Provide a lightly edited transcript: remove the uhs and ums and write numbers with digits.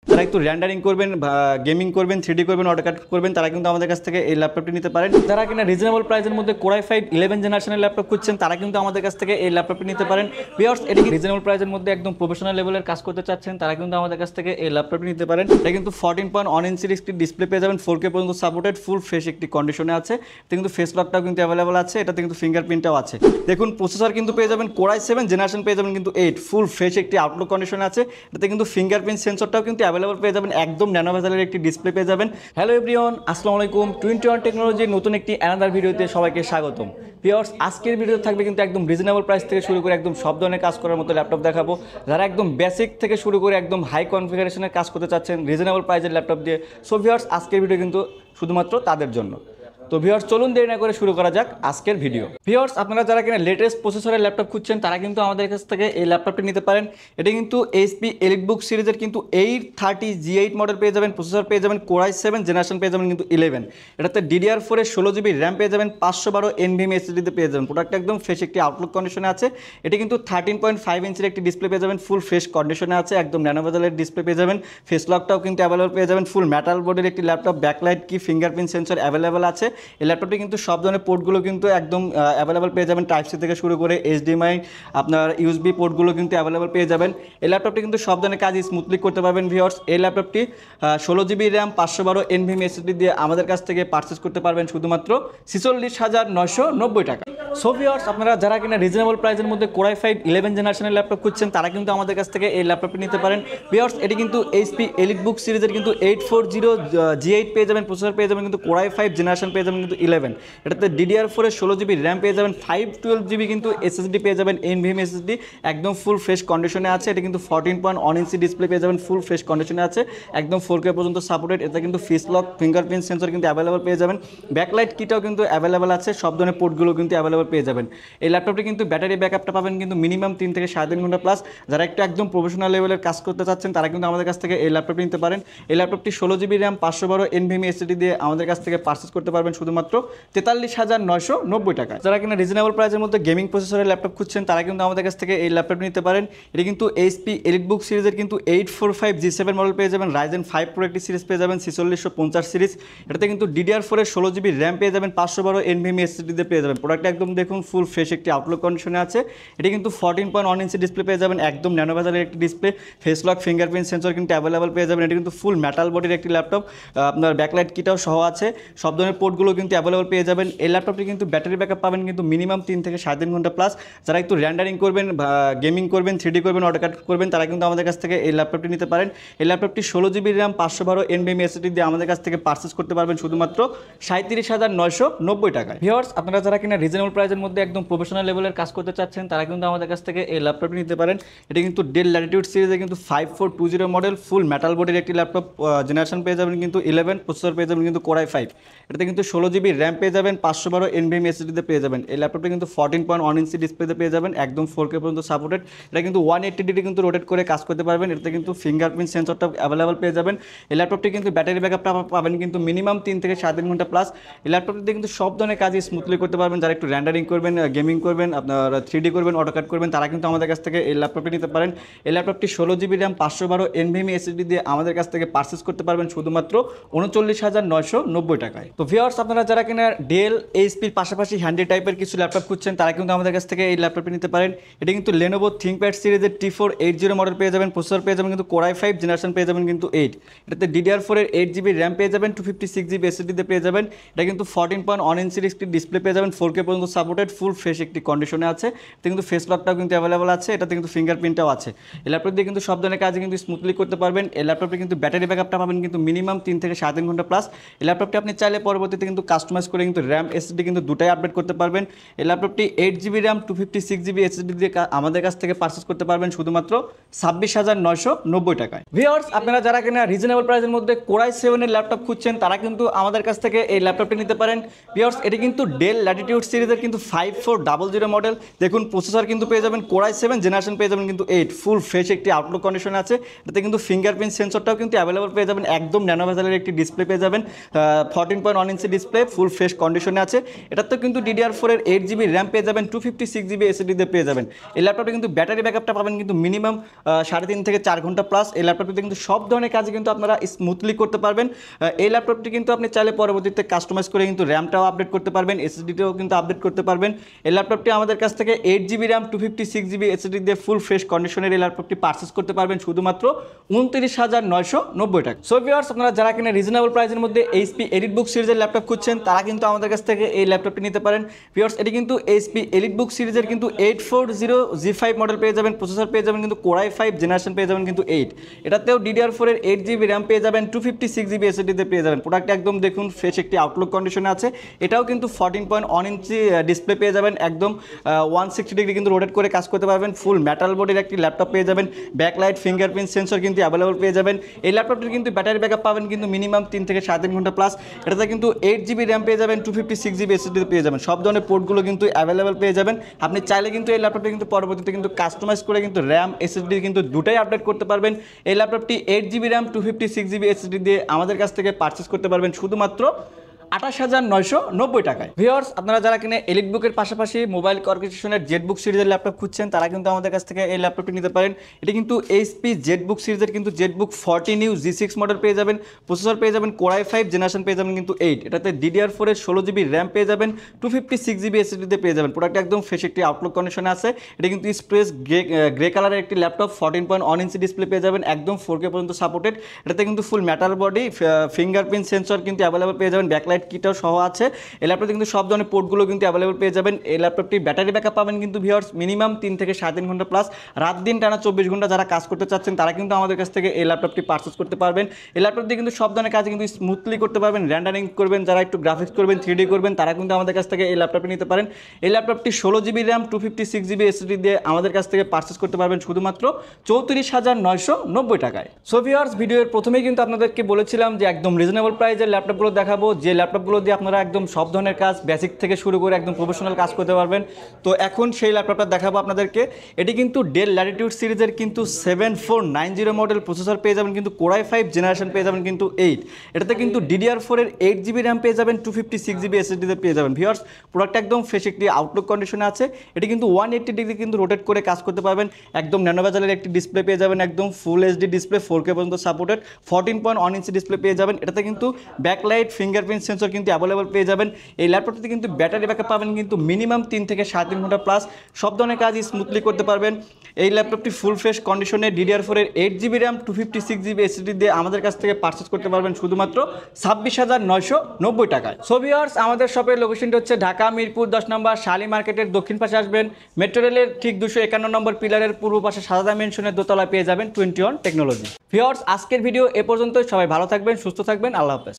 যারা একটু র্যান্ডারিং করবেন, গেমিং করবেন, 3D করবেন, অটোক্যাড করবেন, তারা কিন্তু আমাদের কাছ থেকে এই ল্যাপটপটি নিতে পারেন। যারা কিনা রিজনেবল প্রাইসের মধ্যে কোরাই 5 11 জেনারেশনের ল্যাপটপ খুঁজছেন, তারা কিন্তু আমাদের কাছ থেকে এই ল্যাপটপটি নিতে পারেন। ভিউয়ার্স, এটি রিজনেবল প্রাইসের মধ্যে একদম প্রফেশনাল লেভেলের কাজ করতে চাচ্ছেন, তারা কিন্তু আমাদের কাছ থেকে এই ল্যাপটপটি নিতে পারেন। এটা কিন্তু 14.1 ইঞ্চির একটি ডিসপ্লে পেয়ে যাবেন, 4K পর্যন্ত সাপোর্টেড, ফুল ফ্রেশ একটি কন্ডিশনে আছে। এটা কিন্তু ফেস লকটাও কিন্তু অ্যাভেলেবল আছে, এটাতে কিন্তু ফিঙ্গারপ্রিন্টটাও আছে। দেখুন, প্রসেসর কিন্তু পেয়ে যাবেন কোরাই 7 জেনারেশন, পেয়ে যাবেন কিন্তু 8, ফুল ফ্রেশ একটি আউটলুক কন্ডিশনে আছে। এটাতে কিন্তু ফিঙ্গারপ্রিন্ট সেন্সরটাও কিন্তু অ্যাভেলেবল পেয়ে যাবেন, একদম ন্যানো ভেজেলের একটি ডিসপ্লে পেয়ে যাবেন। হ্যালো এভরিওয়ান, আসসালামু আলাইকুম। 21 টেকনোলজির নতুন একটি অ্যানাদার ভিডিওতে সবাইকে স্বাগতম। ভিউয়ার্স, আজকের ভিডিও থাকবে কিন্তু একদম রিজনেবল প্রাইস থেকে শুরু করে একদম সব ধরনের কাজ করার মতো ল্যাপটপ দেখাবো। যারা একদম বেসিক থেকে শুরু করে একদম হাই কনফিগারেশনের কাজ করতে চাচ্ছেন রিজনেবল প্রাইসের ল্যাপটপ দিয়ে, সো ভিউয়ার্স আজকের ভিডিও কিন্তু শুধুমাত্র তাদের জন্য। তো ভিউয়ার্স, চলুন দেরি না করে শুরু করা যাক আজকের ভিডিও। ভিউয়ার্স, আপনারা যারা কিনা লেটেস্ট প্রসেসরের ল্যাপটপ খুঁজছেন, তারা কিন্তু আমাদের কাছ থেকে এই ল্যাপটপটি নিতে পারেন। এটি কিন্তু এইচপি এলিটবুক সিরিজের কিন্তু 830 G8 মডেল পেয়ে যাবেন, প্রসেসর পেয়ে যাবেন কোরাই 7 জেনারেশন, পেয়ে যাবেন কিন্তু 11। এটাতে DDR4 এর 16GB র্যাম পেয়ে যাবেন, 512 NVMe SSD পেয়ে যাবেন। প্রোডাক্টটা একদম ফ্রেশ একটি আউটলুক কন্ডিশনে আছে। এটি কিন্তু 13.5 ইঞ্চির একটি ডিসপ্লে পেয়ে যাবেন, ফুল ফ্রেশ কন্ডিশনে আছে, একদম ন্যানো ভেজেলের ডিসপ্লে পেয়ে যাবেন। ফেস লকটাও কিন্তু অ্যাভেলেবল পেয়ে যাবেন, ফুল মেটাল বোর্ডের একটি ল্যাপটপ, ব্যাকলাইট কি ফিঙ্গারপ্রিন্ট সেন্সর অ্যাভেলেবল আছে। এই ল্যাপটপটি কিন্তু সব ধরনের পোর্টগুলো কিন্তু একদম অ্যাভেলেবল পেয়ে যাবেন, টাইপ সি থেকে শুরু করে HDMI, আপনার USB পোর্টগুলো কিন্তু অ্যাভেলেবল পেয়ে যাবেন। এই ল্যাপটপটি কিন্তু সব ধরনের কাজ স্মুথলি করতে পারবেন। ভিউয়ার্স, এই ল্যাপটপটি 16GB র্যাম, 512 NVMe SSD দিয়ে আমাদের কাছ থেকে পারচেস করতে পারবেন শুধুমাত্র 46,990 টাকা। সো ভিউয়ার্স, আপনারা যারা কিনা রিজনেবল প্রাইসের মধ্যে কোরাই 5 11 জেনারেশনের ল্যাপটপ খুঁজছেন, তারা কিন্তু আমাদের কাছ থেকে এই ল্যাপটপটি নিতে পারেন। ভিউয়ার্স, এটি কিন্তু এইচপি এলিটবুক সিরিজের কিন্তু 840 G8 পেয়ে যাবেন, প্রসেসর পেয়ে যাবেন কিন্তু কোরাই 5 জেনারেশন, পেয়ে যাবেন কিন্তু 11। এটাতে DDR4 এর 16GB র্যাম পেয়ে যাবেন, 512GB কিন্তু SSD পেয়ে যাবেন, NVMe SSD, একদম ফুল ফ্রেশ কন্ডিশনে আছে। এটা কিন্তু 14.1 ইঞ্চি ডিসপ্লে পেয়ে যাবেন, ফুল ফ্রেশ কন্ডিশনে আছে, একদম 4K পর্যন্ত সাপোর্টেড। এটা কিন্তু ফেস লক ফিঙ্গারপ্রিন্ট সেন্সর কিন্তু অ্যাভেলেবল পেয়ে যাবেন, ব্যাকলাইট কিটাও কিন্তু অ্যাভেলেবল আছে, সব ধরনের পোর্টগুলো কিন্তু অ্যাভেলেবল পেয়ে যাবেন। এই ল্যাপটপটি কিন্তু ব্যাটারি ব্যাকআপটা পাবেন কিন্তু মিনিমাম 3 থেকে 3.5 ঘন্টা প্লাস। যারা একটু একদম প্রফেশনাল লেভেলের কাজ করতে চাচ্ছেন, তারা কিন্তু আমাদের কাছ থেকে এই ল্যাপটপটি নিতে পারেন। এই ল্যাপটপটি 16GB র্যাম, 512 NVMe SSD দিয়ে আমাদের কাছ থেকে পারচেস করতে পারবেন শুধুমাত্র 43,990 টাকা। যারা কিনা রিজনেবল প্রাইসের মধ্যে গেমিং প্রসেসরের ল্যাপটপ খুঁজছেন, তারা কিন্তু আমাদের কাছ থেকে এই ল্যাপটপ নিতে পারেন। এটি কিন্তু এইচপি এলিটবুক সিরিজের কিন্তু 845 G7 মডেল পেয়ে যাবেন, Ryzen 5 Pro একটি সিরিজ পেয়ে যাবেন, 4650 সিরিজ। এটাতে কিন্তু DDR4 এর 16GB র্যাম পেয়ে যাবেন, 512 NVMe SSD দিয়ে পেয়ে যাবেন। প্রোডাক্টটা একদম দেখুন ফুল ফ্রেশ একটি আউটলুক কন্ডিশনে আছে। এটি কিন্তু 14.1 ইঞ্চি ডিসপ্লে পেয়ে যাবেন, একদম ন্যানো ভেজেলের একটি display, face lock fingerprint sensor কিন্তু অ্যাভেলেবল পেয়ে যাবেন। এটি কিন্তু ফুল মেটাল বডির একটি ল্যাপটপ, আপনার ব্যাকলাইট কিটাও সহ আছে, সব ধরনের পোর্টগুলো কিন্তু অ্যাভেলেবল পেয়ে যাবেন। এই ল্যাপটপটি কিন্তু ব্যাটারি ব্যাকআপ পাবেন কিন্তু মিনিমাম 3 থেকে 3.5 ঘন্টা প্লাস। যারা একটু র্যান্ডারিং করবেন, গেমিং করবেন, 3D করবেন, অটোক্যাড করবেন, তারা কিন্তু আমাদের কাছ থেকে এই ল্যাপটপটি নিতে পারেন। এই ল্যাপটপটি 16GB র্যাম, 512 NVMe SSD দিয়ে আমাদের কাছ থেকে পারচেস করতে পারবেন শুধুমাত্র 37,990 টাকায়। ভিউয়ার্স, আপনারা যারা কিনা রিজনেবল প্রাইসের মধ্যে একদম প্রফেশনাল লেভেলের কাজ করতে চাচ্ছেন, তারা কিন্তু আমাদের কাছ থেকে এই ল্যাপটপটি নিতে পারেন। এটি কিন্তু ডেল ল্যাটিটিউড সিরিজের কিন্তু 5420 মডেল, ফুল মেটাল বডির একটি ল্যাপটপ, জেনারেশন পেয়ে যাবেন কিন্তু 11, প্রসেসর পেয়ে যাবেন কিন্তু কোরাই 5। এটাতে কিন্তু 16GB র্যাম পেয়ে যাবেন, 512 NVMe SSD তে পেয়ে যাবেন। এই ল্যাপটপটি কিন্তু 14.1 ইঞ্চি ডিসপ্লেতে পেয়ে যাবেন, একদম 4K পর্যন্ত সাপোর্টেড। এটা কিন্তু 180 ডিগ্রি কিন্তু রোটেট করে কাজ করতে পারবেন। এটাতে কিন্তু ফিঙ্গারপ্রিন্ট সেন্সরটা অ্যাভেলেবল পেয়ে যাবেন। এই ল্যাপটপটি কিন্তু ব্যাটারি ব্যাকআপটা পাবেন কিন্তু মিনিমাম 3 থেকে 3.5 ঘন্টা প্লাস। এই ল্যাপটপটিতে কিন্তু সব ধরনের কাজই স্মুথলি করতে পারবেন। যারা একটু র্যান্ডারিং করবেন, গেমিং করবেন, আপনার 3D করবেন, অটোক্যাড করবেন, তারা কিন্তু আমাদের কাছ থেকে এই ল্যাপটপটি নিতে পারেন। এই ল্যাপটপটি 16GB র্যাম, 512 NVMe SSD দিয়ে আমাদের কাছ থেকে পারচেস করতে পারবেন শুধুমাত্র 39,990 টাকায়। তো ভিউয়ার্স, আপনারা যারা কিনা ডেল এইচপির পাশাপাশি হ্যান্ডি টাইপের কিছু ল্যাপটপ খুঁজছেন, তারা কিন্তু আমাদের কাছ থেকে এই ল্যাপটপটি নিতে পারেন। এটি কিন্তু Lenovo ThinkPad সিরিজের T480 মডেল পেয়ে যাবেন, প্রসেসর পেয়ে যাবেন কিন্তু কোরাই 5 জেনারেশন, পেয়ে যাবেন কিন্তু 8। এটাতে DDR4 এর 8GB র্যাম পেয়ে যাবেন, 256GB SSD তে পেয়ে যাবেন। এটা কিন্তু 14.1 ইঞ্চির একটি ডিসপ্লে পেয়ে যাবেন, 4K পর্যন্ত সাপোর্টেড, ফুল ফ্রেশ একটি কন্ডিশনে আছে। এটা কিন্তু ফেস লকটাও কিন্তু অ্যাভেলেবল আছে, এটাতে কিন্তু ফিঙ্গারপ্রিন্টটাও আছে। এই ল্যাপটপ দিয়ে কিন্তু সব ধরনের কাজ কিন্তু স্মুথলি করতে পারবেন। এই ল্যাপটপে কিন্তু ব্যাটারি ব্যাকআপটা পাবেন কিন্তু মিনিমাম 3 থেকে 3.5 ঘন্টা প্লাস। এই ল্যাপটপটি আপনি চাইলে পরবর্তীতে কিন্তু কাস্টমাইজ করে কিন্তু র্যাম SSD কিন্তু দুটাই আপডেট করতে পারবেন। এই ল্যাপটপটি 8GB র্যাম, 256GB SSD দিয়ে আমাদের কাছ থেকে পারচেস করতে পারবেন শুধুমাত্র 26,990 টাকায়। ভিউয়ার্স, আপনারা যারা কিনা রিজনেবল প্রাইসের মধ্যে কোরাই 7 এর ল্যাপটপ খুঁজছেন, তারা কিন্তু আমাদের কাছ থেকে এই ল্যাপটপটি নিতে পারেন। ভিউয়ার্স, এটি কিন্তু ডেল ল্যাটিটিউড সিরিজের কিন্তু 5400 মডেল। দেখুন, প্রসেসর কিন্তু পেয়ে যাবেন কোরাই 7 জেনারেশন, পেয়ে যাবেন কিন্তু 8, ফুল ফ্রেশ একটি আউটলুক কন্ডিশন আছে। এটাতে কিন্তু ফিঙ্গারপ্রিন্ট সেন্সরটাও কিন্তু অ্যাভেলেবল পেয়ে যাবেন, একদম ন্যানো ভেজেলের একটি ডিসপ্লে পেয়ে যাবেন, 14.1 ইঞ্চি ডিসপ্লে, ফুল ফ্রেশ কন্ডিশনে আছে। এটাতে কিন্তু DDR4 এর 8GB র্যাম পেয়ে যাবেন, 256GB SSD দিয়ে পেয়ে যাবেন। এই ল্যাপটপে কিন্তু ব্যাটারি ব্যাকআপটা পাবেন কিন্তু মিনিমাম 3.5 থেকে 4 ঘন্টা প্লাস। এই ল্যাপটপটিতে কিন্তু সব ধরনের কাজ কিন্তু আপনারা স্মুথলি করতে পারবেন। এই ল্যাপটপটি কিন্তু আপনি চাইলে পরবর্তীতে কাস্টমাইজ করে কিন্তু র্যামটাও আপডেট করতে পারবেন, SSDটাও কিন্তু আপডেট করতে পারবেন। এই ল্যাপটপটি আমাদের কাছ থেকে 8GB র্যাম, 256GB SSD দিয়ে ফুল ফ্রেশ কন্ডিশনের এই ল্যাপটপটি পারচেস করতে পারবেন শুধুমাত্র 29,990 টাকা। সো ভিউয়ার্স, আপনারা যারা কিনা রিজনেবল প্রাইসের মধ্যে HP এলিটবুক সিরিজের ল্যাপটপ খুঁজছেন তারা কিন্তু আমাদের কাছ থেকে এই ল্যাপটপটি নিতে পারেন। ভিউয়ার্স, এটি কিন্তু HP এলিটবুক সিরিজের কিন্তু 840G5 মডেল পেয়ে যাবেন, প্রসেসর পেয়ে যাবেন কিন্তু Core i5 জেনারেশন পেয়ে যাবেন কিন্তু 8। এটাতেও DDR4 এর 8GB র্যাম পেয়ে যাবেন, 256GB SSD তে পেয়ে যাবেন। প্রোডাক্ট একদম দেখুন ফ্রেশ একটি আউটলুক কন্ডিশনে আছে। এটাও কিন্তু 14.1 ইঞ্চি ডিসপ্লে পেয়ে যাবেন, একদম 160 ডিগ্রি কিন্তু রোটেট করে কাজ করতে পারবেন। ফুল মেটাল বডির একটি ল্যাপটপ পেয়ে যাবেন, ব্যাকলাইট ফিঙ্গারপ্রিন্ট সেন্সর কিন্তু অ্যাভেলেবল পেয়ে যাবেন। এই ল্যাপটপটির কিন্তু ব্যাটারি ব্যাকআপ পাবেন কিন্তু মিনিমাম 3 থেকে 3.5 ঘন্টা প্লাস। এটাতে কিন্তু 8GB র্যাম পেয়ে যাবেন, 256GB SSD পেয়ে যাবেন। সব ধরনের পোর্টগুলো কিন্তু অ্যাভেলেবল পেয়ে যাবেন। আপনি চাইলে কিন্তু এই ল্যাপটপটি কিন্তু পরবর্তীতে কিন্তু কাস্টমাইজ করে কিন্তু র্যাম SSD কিন্তু দুটাই আপডেট করতে পারবেন। এই ল্যাপটপটি 8GB র্যাম, 256GB SSD দিয়ে আমাদের কাছ থেকে পারচেস করতে পারবেন শুধুমাত্র 28,990 টাকায়। ভিউয়ার্স, আপনারা যারা কিনে এলিটবুকের পাশাপাশি মোবাইল কর্পোরেশনের জেটবুক সিরিজের ল্যাপটপ খুঁজছেন তারা কিন্তু আমাদের কাছ থেকে এই ল্যাপটপটি নিতে পারেন। এটি কিন্তু HP জেটবুক সিরিজের কিন্তু জেটবুক 14U G6 মডেল পেয়ে যাবেন, প্রসেসর পেয়ে যাবেন Core i5 জেনারেশন পেয়ে যাবেন কিন্তু 8। এটাতে DDR4 এর 16GB র্যাম পেয়ে যাবেন, 256GB SSD দিয়ে পেয়ে যাবেন। প্রোডাক্ট একদম ফ্রেশ একটি আউটলুক কন্ডিশনে আছে। এটা কিন্তু স্প্রেস গ্রে কালারের একটি ল্যাপটপ, 14.1 ইঞ্চি ডিসপ্লে পেয়ে যাবেন, একদম 4K পর্যন্ত সাপোর্টেড। এটাতে কিন্তু ফুল মেটাল বডি, ফিঙ্গারপ্রিন্ট সেন্সর কিন্তু অ্যাভেলেবল পেয়ে যাবেন, ব্যাকলাইট কিটাও সহ আছে। এই ল্যাপটপে কিন্তু সব ধরনের পোর্টগুলো কিন্তু অ্যাভেলেবল পেয়ে যাবেন। এই ল্যাপটপটি ব্যাটারি ব্যাকআপ পাবেন কিন্তু ভিউয়ার্স মিনিমাম 3 থেকে 3.5 ঘন্টা প্লাস। রাত দিন টানা 24 ঘন্টা যারা কাজ করতে চাচ্ছেন তারা কিন্তু আমাদের কাছ থেকে এই ল্যাপটপটি পারচেস করতে পারবেন। এই ল্যাপটপ দিয়ে কিন্তু সব ধরনের কাজ কিন্তু স্মুথলি করতে পারবেন। রেন্ডারিং করবেন, যারা একটু গ্রাফিক্স করবেন, 3D করবেন, তারা কিন্তু আমাদের কাছ থেকে এই ল্যাপটপটি নিতে পারেন। এই ল্যাপটপটি 16GB র্যাম, 256GB SSD দিয়ে আমাদের কাছ থেকে পারচেস করতে পারবেন শুধুমাত্র 34,990 টাকায়। সো ভিউয়ার্স, ভিডিওর প্রথমেই কিন্তু আপনাদেরকে বলেছিলাম যে একদম রিজনেবল প্রাইসের ল্যাপটপগুলো দেখাবো, যে ল্যাপটপগুলো দিয়ে আপনারা একদম সব ধরনের কাজ বেসিক থেকে শুরু করে একদম প্রফেশনাল কাজ করতে পারবেন। তো এখন সেই ল্যাপটপটা দেখাবো আপনাদেরকে। এটি কিন্তু ডেল ল্যাটিটিউড সিরিজের কিন্তু 7490 মডেল, প্রসেসর পেয়ে যাবেন কিন্তু Core i5 জেনারেশন পেয়ে যাবেন কিন্তু 8। এটাতে কিন্তু DDR4 এর 8GB র্যাম পেয়ে যাবেন, 256GB SSD তে পেয়ে যাবেন। ভিউয়ার্স, প্রোডাক্ট একদম ফ্রেশ একটি আউটলুক কন্ডিশনে আছে। এটি কিন্তু 180 ডিগ্রি কিন্তু রোটেট করে কাজ করতে পারবেন। একদম ন্যানো বেজেলের একটি ডিসপ্লে পেয়ে যাবেন, একদম ফুল HD ডিসপ্লে, 4K পর্যন্ত সাপোর্টেড, 14.1 ইঞ্চি ডিসপ্লে পেয়ে যাবেন। এটাতে কিন্তু ব্যাকলাইট ফিঙ্গারপ্রিন্ট সেন্সর কিন্তু অ্যাভেলেবল পেয়ে যাবেন। এই ল্যাপটপটিতে কিন্তু ব্যাটারি ব্যাকআপ পাবেন কিন্তু মিনিমাম 3 থেকে 3.5 ঘন্টা প্লাস। সব ধরনের কাজ স্মুথলি করতে পারবেন। এই ল্যাপটপটি ফুল ফ্রেশ কন্ডিশনে DDR4 এর 8GB র্যাম, 256GB SSD দিয়ে আমাদের কাছ থেকে পারচেস করতে পারবেন শুধুমাত্র 26,990 টাকায়। সো ভিউয়ার্স, আমাদের শপের লোকেশনটি হচ্ছে ঢাকা মিরপুর 10 নম্বর শালি মার্কেটের দক্ষিণ পাশে আসবেন। মেট্রো রেলের ঠিক 251 নম্বর পিলারের পূর্ব পাশে সাদা মেনশনের দোতলায় পেয়ে যাবেন 21 টেকনোলজি। ভিউয়ার্স, আজকের ভিডিও এ পর্যন্তই। সবাই ভালো থাকবেন, সুস্থ থাকবেন, আল্লাহ হাফেজ।